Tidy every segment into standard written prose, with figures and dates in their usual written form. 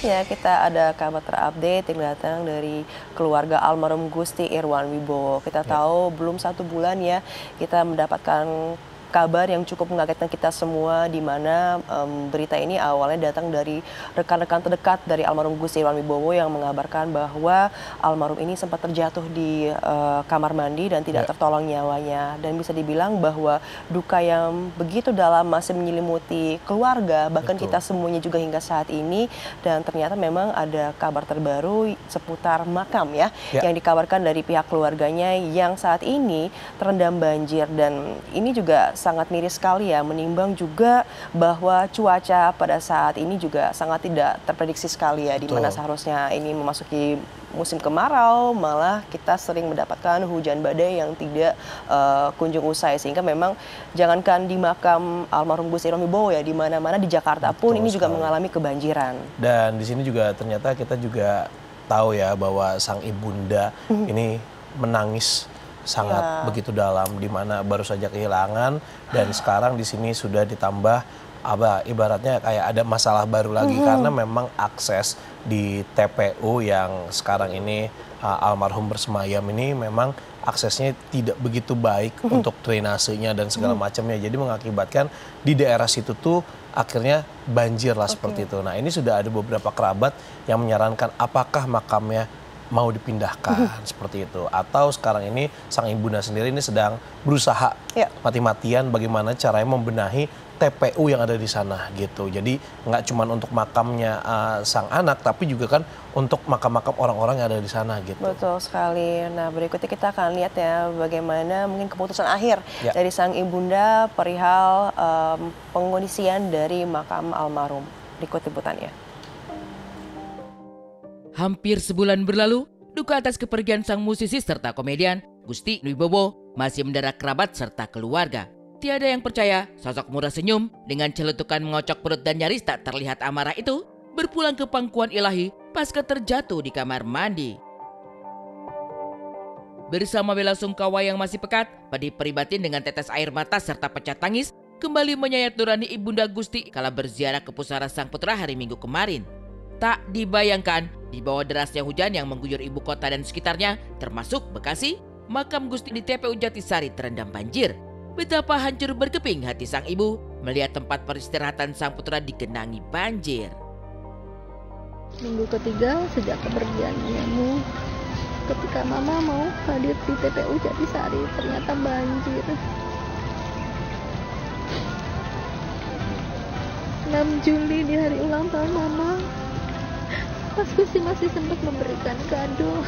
berikutnya kita ada kabar terupdate yang datang dari keluarga almarhum Gusti Irwan Wibowo. Kita tahu belum 1 bulan ya kita mendapatkan kabar yang cukup mengagetkan kita semua, di mana berita ini awalnya datang dari rekan-rekan terdekat dari almarhum Gusti Irwan Wibowo yang mengabarkan bahwa almarhum ini sempat terjatuh di kamar mandi dan tidak tertolong nyawanya. Dan bisa dibilang bahwa duka yang begitu dalam masih menyelimuti keluarga, bahkan kita semuanya juga hingga saat ini. Dan ternyata memang ada kabar terbaru seputar makam yang dikabarkan dari pihak keluarganya yang saat ini terendam banjir. Dan ini juga sangat miris sekali ya, menimbang juga bahwa cuaca pada saat ini juga sangat tidak terprediksi sekali ya, di mana seharusnya ini memasuki musim kemarau, malah kita sering mendapatkan hujan badai yang tidak kunjung usai, sehingga memang jangankan di makam almarhum Gusti Irwan Wibowo ya, di mana-mana di Jakarta pun ini juga mengalami kebanjiran. Dan di sini juga ternyata kita juga tahu ya bahwa sang ibunda ini menangis sangat begitu dalam, di mana baru saja kehilangan dan sekarang di sini sudah ditambah ibaratnya kayak ada masalah baru lagi karena memang akses di TPU yang sekarang ini almarhum bersemayam ini memang aksesnya tidak begitu baik untuk drainasenya dan segala macamnya, jadi mengakibatkan di daerah situ tuh akhirnya banjir lah seperti itu. Nah, ini sudah ada beberapa kerabat yang menyarankan apakah makamnya mau dipindahkan seperti itu, atau sekarang ini sang ibunda sendiri ini sedang berusaha mati-matian bagaimana caranya membenahi TPU yang ada di sana gitu. Jadi nggak cuma untuk makamnya sang anak, tapi juga kan untuk makam-makam orang-orang yang ada di sana gitu. Betul sekali. Nah, berikutnya kita akan lihat ya bagaimana mungkin keputusan akhir dari sang ibunda perihal pengondisian dari makam almarhum. Berikut liputannya. Hampir sebulan berlalu, duka atas kepergian sang musisi serta komedian Gusti Wibowo masih mendera kerabat serta keluarga. Tiada yang percaya sosok murah senyum dengan celutukan mengocok perut dan nyaris tak terlihat amarah itu berpulang ke pangkuan ilahi pasca terjatuh di kamar mandi. Bersama bela sungkawa yang masih pekat, Padi Pribatin dengan tetes air mata serta pecah tangis kembali menyayat nurani ibunda Gusti kala berziarah ke pusara sang putra hari Minggu kemarin. Tak dibayangkan, di bawah derasnya hujan yang mengguyur ibu kota dan sekitarnya, termasuk Bekasi, makam Gusti di TPU Jatisari terendam banjir. Betapa hancur berkeping hati sang ibu melihat tempat peristirahatan sang putra digenangi banjir. Minggu ketiga sejak kepergianmu, ketika mama mau hadir di TPU Jatisari, ternyata banjir. 6 Juli di hari ulang tahun mama, Mas Gusti masih sempat memberikan kado,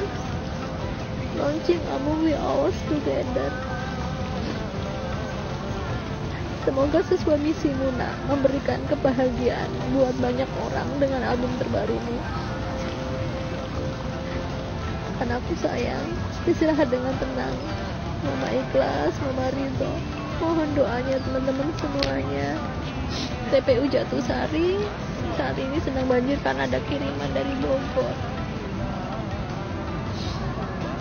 launching album We Always Together. Semoga sesuai misimu nak, memberikan kebahagiaan buat banyak orang dengan album terbarumu. Anakku sayang, istirahat dengan tenang. Mama ikhlas, Mama ridho. Mohon doanya teman-teman semuanya. TPU Jatisari saat ini sedang banjir karena ada kiriman dari Bogor.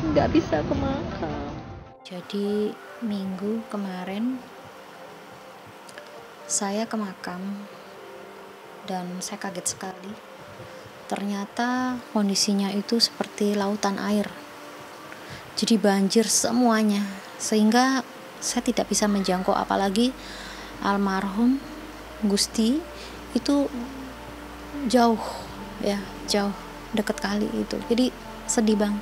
Nggak bisa ke makam. Jadi minggu kemarin saya ke makam dan saya kaget sekali. Ternyata kondisinya itu seperti lautan air. Jadi banjir semuanya, sehingga saya tidak bisa menjangkau, apalagi almarhum Gusti itu jauh deket kali itu. Jadi sedih bang.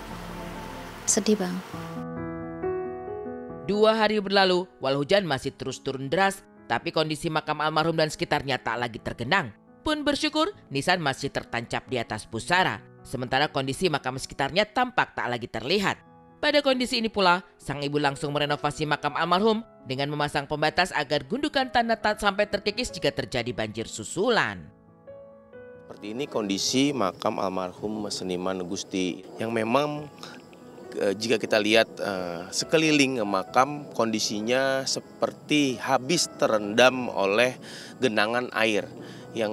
2 hari berlalu, walau hujan masih terus turun deras, tapi kondisi makam almarhum dan sekitarnya tak lagi tergenang. Pun bersyukur, nisan masih tertancap di atas pusara, sementara kondisi makam sekitarnya tampak tak lagi terlihat. Pada kondisi ini pula, sang ibu langsung merenovasi makam almarhum dengan memasang pembatas agar gundukan tanah tak sampai terkikis jika terjadi banjir susulan. Seperti ini kondisi makam almarhum seniman Gusti yang memang jika kita lihat sekeliling makam kondisinya seperti habis terendam oleh genangan air, yang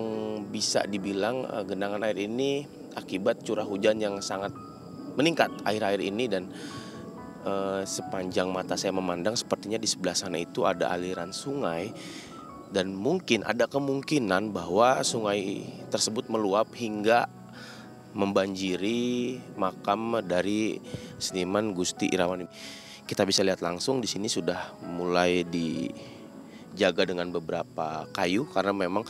bisa dibilang genangan air ini akibat curah hujan yang sangat meningkat akhir-akhir ini. Dan sepanjang mata saya memandang sepertinya di sebelah sana itu ada aliran sungai, dan mungkin ada kemungkinan bahwa sungai tersebut meluap hingga membanjiri makam dari seniman Gusti Irawan. Kita bisa lihat langsung di sini sudah mulai dijaga dengan beberapa kayu karena memang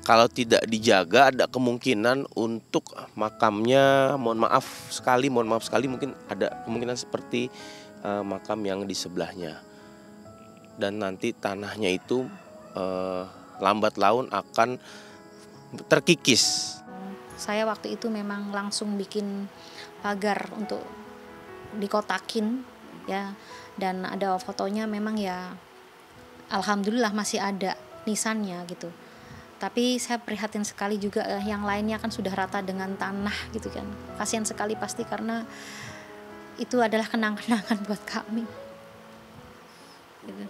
kalau tidak dijaga ada kemungkinan untuk makamnya, mohon maaf sekali mungkin ada kemungkinan seperti makam yang di sebelahnya. Dan nanti tanahnya itu lambat laun akan terkikis. Saya waktu itu memang langsung bikin pagar untuk dikotakin ya, dan ada fotonya memang ya, alhamdulillah masih ada nisannya gitu. Tapi saya prihatin sekali juga, yang lainnya kan sudah rata dengan tanah gitu kan. Kasihan sekali pasti karena itu adalah kenang-kenangan buat kami. Gitu.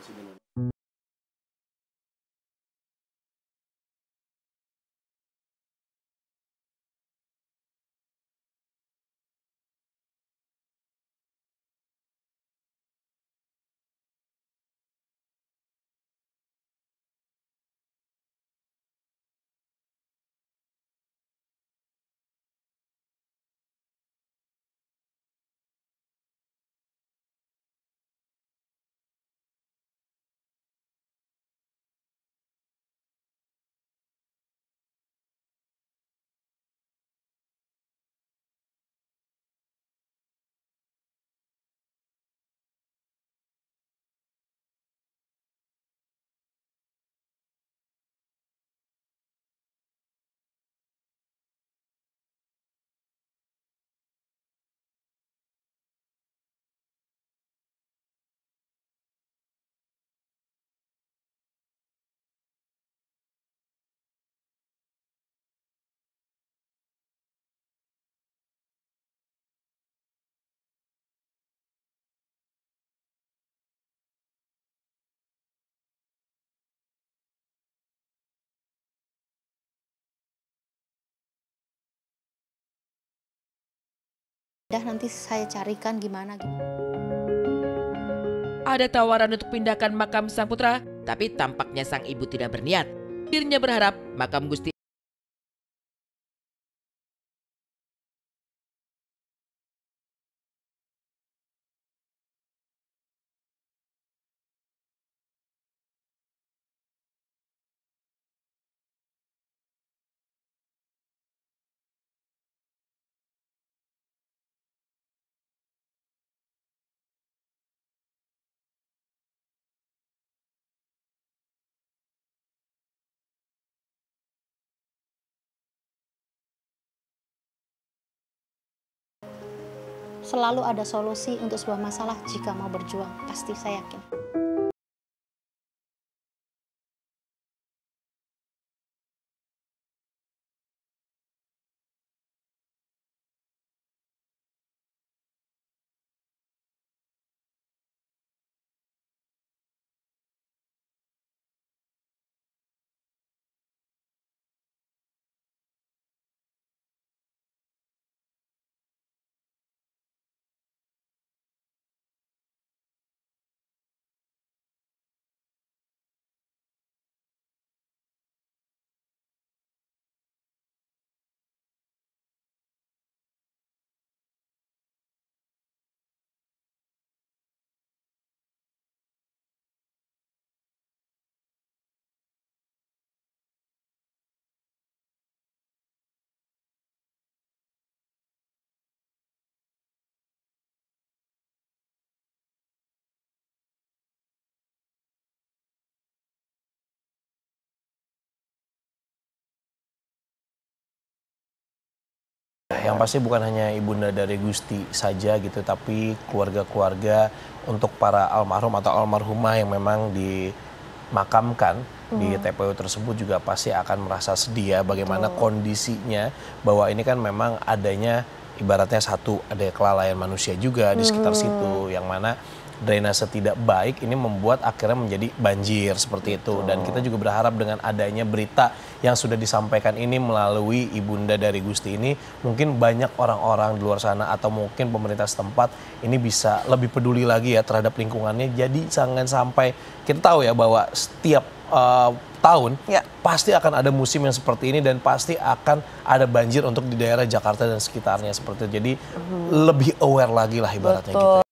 Nanti saya carikan gimana gitu. Ada tawaran untuk pindahkan makam sang putra, tapi tampaknya sang ibu tidak berniat. Dirinya berharap makam Gusti Selalu ada solusi untuk sebuah masalah jika mau berjuang, pasti saya yakin. Yang pasti bukan hanya ibunda dari Gusti saja gitu, tapi keluarga-keluarga untuk para almarhum atau almarhumah yang memang dimakamkan di TPU tersebut juga pasti akan merasa sedih ya bagaimana kondisinya, bahwa ini kan memang adanya ibaratnya ada kelalaian manusia juga di sekitar situ, yang mana drainase tidak baik ini membuat akhirnya menjadi banjir seperti itu. Dan kita juga berharap dengan adanya berita yang sudah disampaikan ini melalui ibunda dari Gusti ini, mungkin banyak orang-orang di luar sana atau mungkin pemerintah setempat ini bisa lebih peduli lagi ya terhadap lingkungannya. Jadi jangan sampai, kita tahu ya bahwa setiap tahun pasti akan ada musim yang seperti ini dan pasti akan ada banjir untuk di daerah Jakarta dan sekitarnya seperti itu. Jadi lebih aware lagi lah ibaratnya gitu.